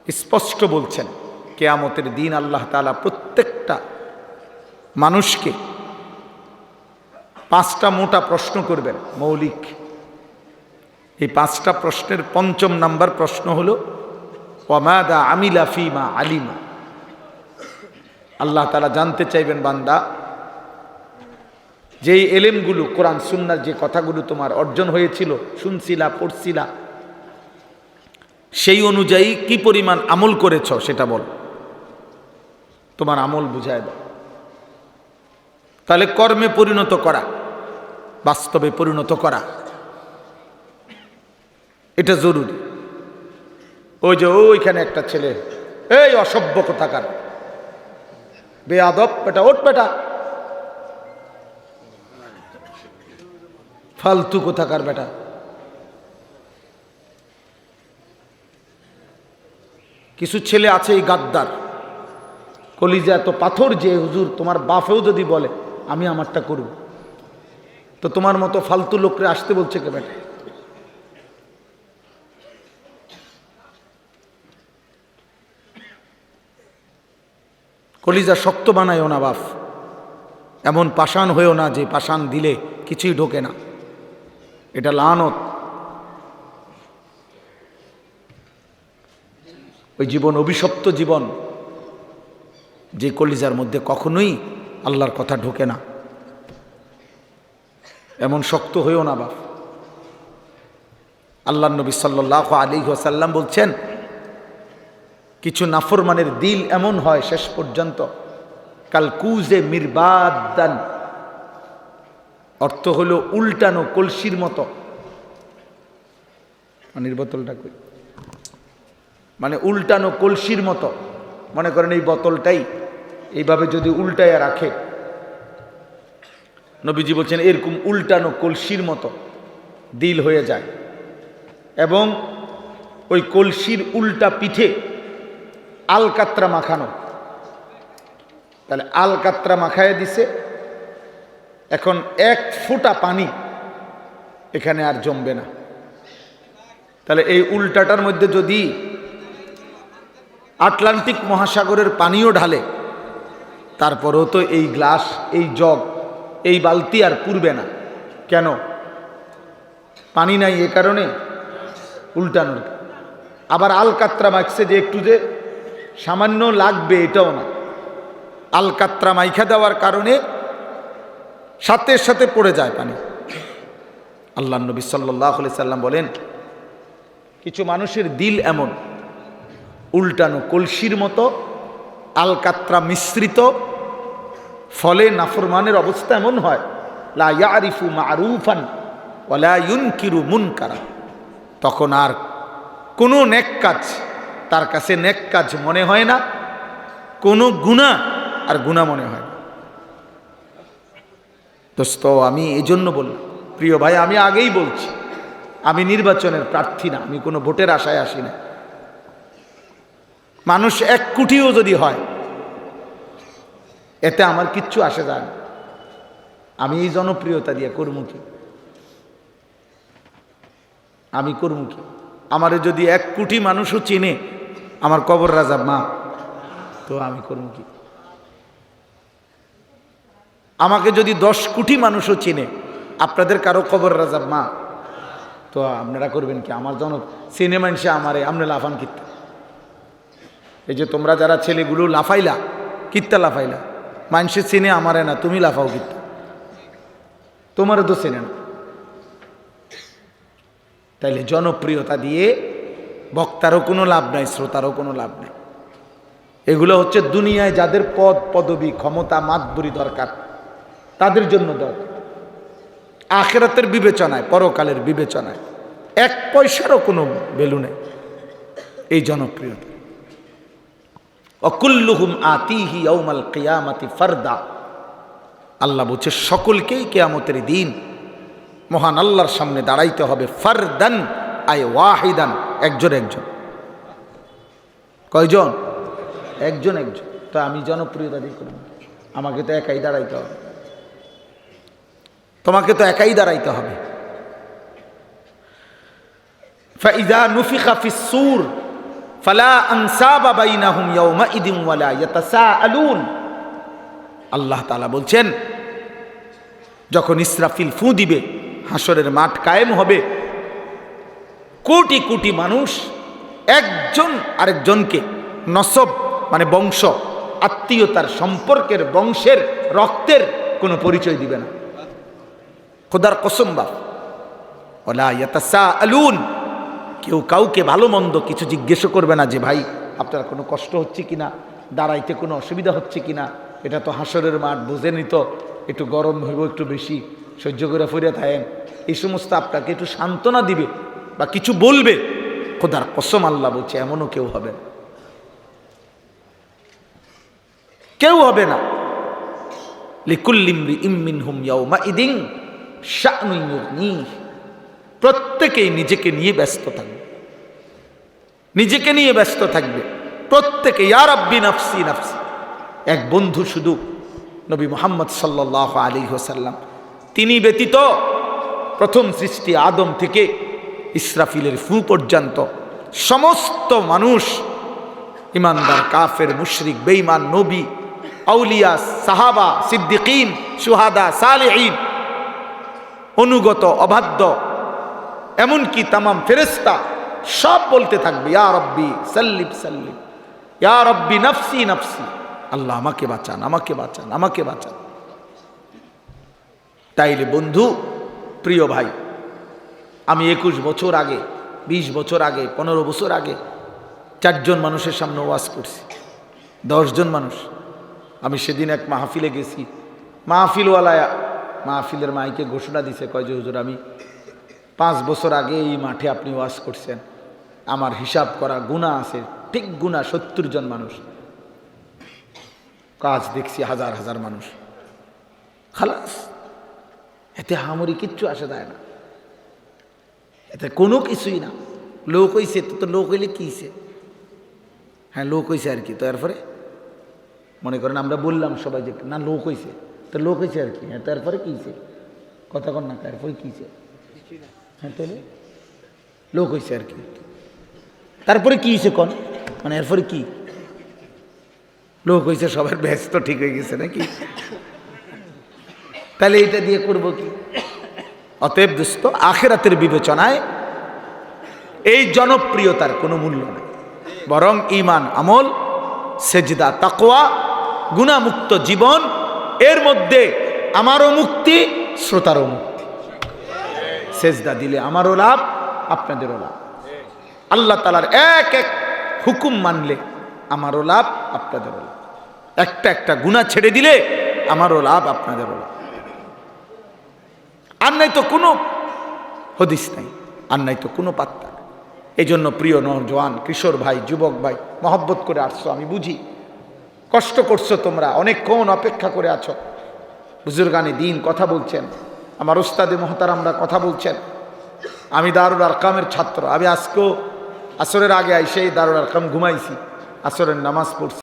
স্পষ্ট বলছেন কিয়ামতের দিন আল্লাহ তাআলা প্রত্যেকটা মানুষকে 5টা মোটা প্রশ্ন করবেন, মৌলিক। এই 5টা প্রশ্নের 5ম নাম্বার প্রশ্ন হলো ওয়ামাদা আমিলা ফিমা আলিমা। আল্লাহ তাআলা জানতে চাইবেন, বান্দা যেই এলেমগুলো, কোরআন সুন্নাহর যে কথাগুলো তোমার অর্জন হয়েছিল, শুনছিলা, পড়ছিলা, সেই অনুযায়ী কি পরিমাণ আমল করেছ সেটা বল, তোমার আমল বুঝায় দাও। তাহলে কর্মে পরিণত করা, বাস্তবে পরিণত করা, এটা জরুরি। ওই যে ওইখানে একটা ছেলে, এই অসভ্য কোথাকার, বেয়াদব বেটা, ওঠ বেটা, ফালতু কোথাকার বেটা। কিছু ছেলে আছে এই গাদ্দার, কলিজা এত পাথর যে হুজুর তোমার বাপেও যদি বলে আমি আমারটা করব, তো তোমার মতো ফালতু লোকরে আসতে বলছে কে বেটা? কলিজা শক্ত বানায়ও না বাপ, এমন পাষাণ হয়েও না যে পাষাণ দিলে কিছুই ঢোকে না, এটা লানত। ওই জীবন অভিশপ্ত জীবন, যে কলিজার মধ্যে কখনোই আল্লাহর কথা ঢোকে না, এমন শক্ত হয়েও না বাপ। আল্লাহর নবী সাল্লাল্লাহু আলাইহি ওয়াসাল্লাম বলছেন, কিছু নাফরমানের দিল এমন হয় শেষ পর্যন্ত কাল কুজে মিরবাদান, অর্থ হলো উল্টানো কলসির মতো। পানির বোতলটা কই, মানে উল্টানো কলসির মতো। মনে করেন এই বোতলটাই এইভাবে যদি উল্টায়া রাখে, নবীজি বলছেন এরকম উল্টানো কলসির মতো দিল হয়ে যায়, এবং ওই কলসির উল্টা পিঠে আলকাত্রা মাখানো। তাহলে আলকাত্রা মাখায় দিছে, এখন 1 ফোঁটা পানি এখানে আর জমবে না। তাহলে এই উল্টাটার মধ্যে যদি আটলান্টিক মহাসাগরের পানিও ঢালে, তারপরেও তো এই গ্লাস, এই জগ, এই বালতি আর পুরবে না। কেন? পানি নাই, এ কারণে উল্টানোর। আবার আলকাত্রা মাখছে যে একটু যে সামান্য লাগবে, এটাও না। আলকাত্রা মাইখা দেওয়ার কারণে সাথে সাথে পড়ে যায় পানি। আল্লাহ নবী সাল্লাল্লাহু আলাইহি সাল্লাম বলেন, কিছু মানুষের দিল এমন উল্টানো কলসির মতো, আলকাত্রা মিশ্রিত, ফলে নাফরমানের অবস্থা এমন হয়, লা ইয়ারিফু মারুফান ওয়া লা ইউনকিরু মুনকারা। তখন আর কোনো নেক কাজ তার কাছে নেক কাজ মনে হয় না, কোনো গুনাহ আর গুনাহ মনে হয় না। দোস্ত, আমি এই জন্য বললাম, প্রিয় ভাই, আমি আগেই বলছি, আমি নির্বাচনের প্রার্থী না, আমি কোনো ভোটের আশায় আসি না। মানুষ 1 কোটিও যদি হয়, এতে আমার কিচ্ছু আসে যায় না। আমি এই জনপ্রিয়তা দিয়ে করবো কি? আমি করবো কি? আমারে যদি 1 কোটি মানুষও চেনে, আমার কবর রাজা মা, তো আমি করবো কি? আমাকে যদি 10 কোটি মানুষও চেনে, আপনাদের কারো কবর রাজা মা, তো আপনারা করবেন কি? আমার জন চেনে মানুষে আমারে, আপনি লাফান কিত্তা? এই যে তোমরা যারা ছেলেগুলো লাফাইলা, কিত্তা লাফাইলা? মানুষে চেনে আমারে না, তুমি লাফাও কিত্তা? তোমারও তো চেনে না। তাইলে জনপ্রিয়তা দিয়ে বক্তারও কোনো লাভ নাই, শ্রোতারও কোনো লাভ নাই। এগুলো হচ্ছে দুনিয়ায় যাদের পদ পদবী ক্ষমতা মাতবরি দরকার, তাদের জন্য দরকার। আখিরাতের বিবেচনায়, পরকালের বিবেচনায় 1 পয়সারও কোনো ভ্যালু নেই এই জনপ্রিয়তা। অকুল্লুহুম আতিহি ইয়াউমাল কিয়ামাতি ফারদা। আল্লাহ বলছে সকলকেই কিয়ামতের দিন মহান আল্লাহর সামনে দাঁড়াইতে হবে। ফারদান আয় ওয়াহিদান, একজন একজন। কয়জন? একজন একজন। তো আমি জনপ্রিয়তা দিয়ে করব, আমাকে তো একাই দাঁড়াইতে হবে, তোমাকে তো একাই দাঁড়াইতে হবে। ফাইযা নুফিখা ফিস সূর ফালা আনসাবা বাইনাহুম ইয়াউমাইদিন ওয়ালা ইয়াতাসাআলুন। আল্লাহ তাআলা বলছেন, যখন ইসরাফিল ফু দিবে, হাসরের মাঠ কায়েম হবে, কোটি কোটি মানুষ একজন আরেকজনকে নসব মানে বংশ, আত্মীয়তার, সম্পর্কের, বংশের, রক্তের কোনো পরিচয় দিবে না। খোদার কসম বাপ, ওয়ালা ইয়াতাসাআলুন, কেউ কাউকে ভালো মন্দ কিছু জিজ্ঞেস করবে না যে ভাই আপনার কোনো কষ্ট হচ্ছে কিনা, দাঁড়াইতে কোনো অসুবিধা হচ্ছে কিনা, এটা তো হাসরের মাঠ, বোঝেনি তো, একটু গরম হইব, একটু বেশি সহ্য করে ফিরে থাকেন, এই সমস্ত আপনাকে একটু সান্ত্বনা দিবে বা কিছু বলবে। খোদার কসম আল্লাহ বলছে এমনও কেউ হবে না, কেউ হবে না। লিকুল্লি ইমরিইম মিনহুম ইয়াউমাইদিন শা'নুন ইউগনিহ, প্রত্যেকেই নিজেকে নিয়ে ব্যস্ত থাকবে, নিজেকে নিয়ে ব্যস্ত থাকবে প্রত্যেকে। ইয়া রাব্বি নাফসি নাফসি। এক বন্ধু শুধু নবী মুহাম্মদ সাল্লাল্লাহু আলাইহি ওয়াসাল্লাম, তিনি ব্যতীত প্রথম সৃষ্টি আদম থেকে ইসরাফিলের ফু পর্যন্ত সমস্ত মানুষ, ইমানদার, কাফের, মুশরিক, বেঈমান, নবী, আউলিয়া, সাহাবা, সিদ্দিকিন, শুহাদা, সালেহিন, অনুগত, অবাধ্য, এমনকি তামাম ফেরেশতা সব বলতে থাকবে ইয়া রব্বি সাল্লিম সাল্লিম, ইয়া রব্বি নাফসি নাফসি, আল্লাহ আমাকে বাঁচান, আমাকে বাঁচান, আমাকে বাঁচান। তাইলে বন্ধু, প্রিয় ভাই, আমি 21 বছর আগে, 20 বছর আগে, 15 বছর আগে 4 জন মানুষের সামনে ওয়াজ করছি, 10 জন মানুষ। আমি সেদিন এক মাহফিলে গেছি, মাহফিলওয়ালা মাহফিলের মাইকে ঘোষণা দিছে, কয় যে হুজুর আমি 5 বছর আগে এই মাঠে আপনি ওয়াজ করছেন, আমার হিসাব করা গুনাহ আছে, ঠিক গুনাহ 70 জন মানুষ, কাজ দেখছি হাজার হাজার মানুষ। খালাস, এতে হামরি কিচ্ছু আসে যায় না, এতে কোনো কিছুই না। লোক হইছে তো লোক হইলে কি হইছে, হ্যাঁ লোক হইছে আর কি, তো এরপরে মনে করেন আমরা বললাম সবাই যে না লোক হইছে, তো লোক হইছে আর কি, হ্যাঁ তারপরে কি হইছে, কথা কন না, তারপরে কি হইছে, হ্যাঁ তাহলে লোক হইছে আর কি, তারপরে কি হইছে কন, মানে এরপরে কি লোক হইছে, সবার ব্যস্ত ঠিক হয়ে গেছে নাকি, তাহলে এটা দিয়ে করব কি? অতএব দোস্ত, আখিরাতের বিবেচনায় এই জনপ্রিয়তার কোনো মূল্য নেই, বরং ঈমান, আমল, সেজদা, তাকওয়া, গুনাহমুক্ত জীবন, এর মধ্যে আমারও মুক্তি, শ্রোতারও মুক্তি। সেজদা দিলে আমারও লাভ, আপনাদেরও লাভ। আল্লাহ তাআলার এক এক হুকুম মানলে আমারও লাভ, আপনাদেরও লাভ। একটা একটা গুনাহ ছেড়ে দিলে আমারও লাভ, আপনাদেরও লাভ। আর নাই তো কোনো হদিস নাই, আর নাই তো কোনো পাত্তা। এই জন্য প্রিয় নওজোয়ান, কিশোর ভাই, যুবক ভাই, মহব্বত করে আসছো, আমি বুঝি, কষ্ট করছো তোমরা, অনেকক্ষণ অপেক্ষা করে আছো। বুজুর্গানে দিন কথা বলছেন, আমার উস্তাদে মুহতারামরা কথা বলছেন। আমি দারুল আরকামের ছাত্র, আমি আজকেও আসরের আগে আইসে দারুল আরকাম ঘুমাইছি, আসরের নামাজ পড়ছি।